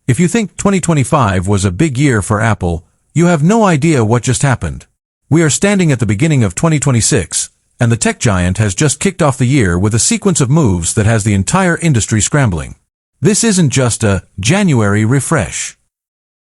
If you think 2025 was a big year for Apple, you have no idea what just happened. We are standing at the beginning of 2026, and the tech giant has just kicked off the year with a sequence of moves that has the entire industry scrambling. This isn't just a January refresh.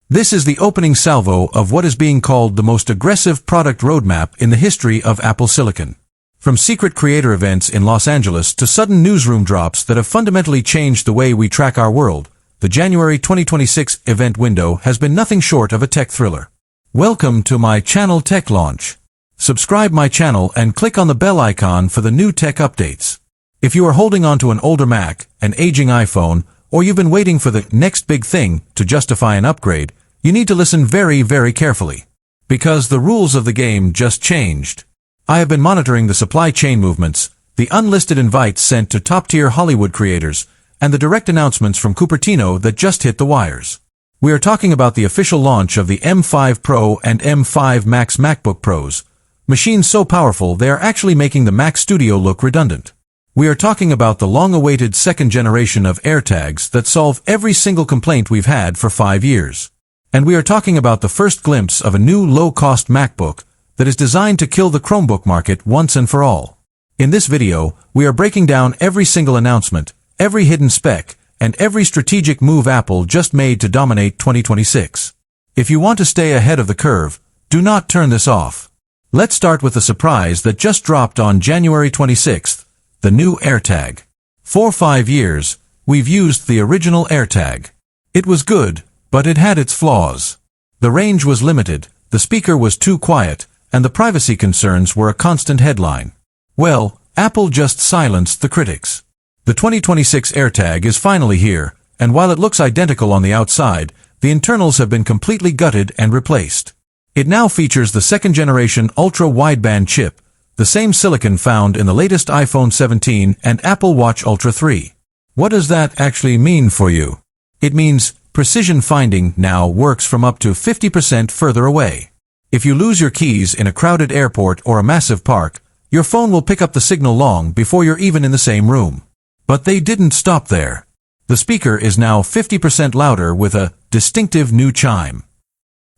This is the opening salvo of what is being called the most aggressive product roadmap in the history of Apple Silicon. From secret creator events in Los Angeles to sudden newsroom drops that have fundamentally changed the way we track our world, the January 2026 event window has been nothing short of a tech thriller. Welcome to my channel Tech Launch. Subscribe my channel and click on the bell icon for the new tech updates. If you are holding on to an older Mac, an aging iPhone, or you've been waiting for the next big thing to justify an upgrade, you need to listen very, very carefully. Because the rules of the game just changed. I have been monitoring the supply chain movements, the unlisted invites sent to top-tier Hollywood creators, and the direct announcements from Cupertino that just hit the wires. We are talking about the official launch of the M5 Pro and M5 Max MacBook Pros, machines so powerful they are actually making the Mac Studio look redundant. We are talking about the long-awaited second generation of AirTags that solve every single complaint we've had for 5 years. And we are talking about the first glimpse of a new low-cost MacBook that is designed to kill the Chromebook market once and for all. In this video, we are breaking down every single announcement, every hidden spec, and every strategic move Apple just made to dominate 2026. If you want to stay ahead of the curve, do not turn this off. Let's start with the surprise that just dropped on January 26th. The new AirTag. For 5 years, we've used the original AirTag. It was good, but it had its flaws. The range was limited, the speaker was too quiet, and the privacy concerns were a constant headline. Well, Apple just silenced the critics. The 2026 AirTag is finally here, and while it looks identical on the outside, the internals have been completely gutted and replaced. It now features the second-generation ultra-wideband chip, the same silicon found in the latest iPhone 17 and Apple Watch Ultra 3. What does that actually mean for you? It means precision finding now works from up to 50% further away. If you lose your keys in a crowded airport or a massive park, your phone will pick up the signal long before you're even in the same room. But they didn't stop there. The speaker is now 50% louder with a distinctive new chime.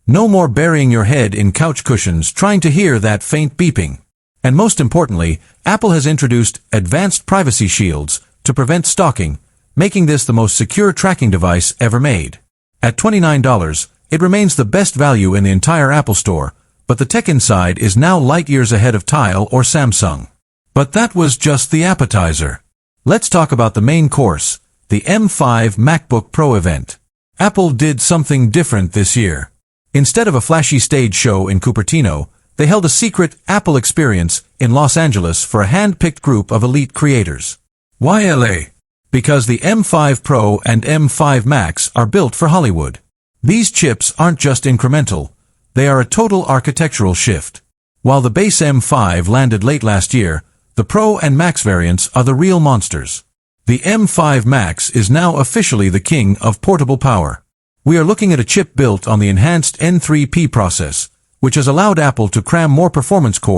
No more burying your head in couch cushions trying to hear that faint beeping. And most importantly, Apple has introduced advanced privacy shields to prevent stalking, making this the most secure tracking device ever made. At $29, it remains the best value in the entire Apple Store, but the tech inside is now light years ahead of Tile or Samsung. But that was just the appetizer. Let's talk about the main course, the M5 MacBook Pro event. Apple did something different this year. Instead of a flashy stage show in Cupertino, they held a secret Apple experience in Los Angeles for a hand-picked group of elite creators. Why LA? Because the M5 Pro and M5 Max are built for Hollywood. These chips aren't just incremental, they are a total architectural shift. While the base M5 landed late last year, the Pro and Max variants are the real monsters. The M5 Max is now officially the king of portable power. We are looking at a chip built on the enhanced N3P process, which has allowed Apple to cram more performance cores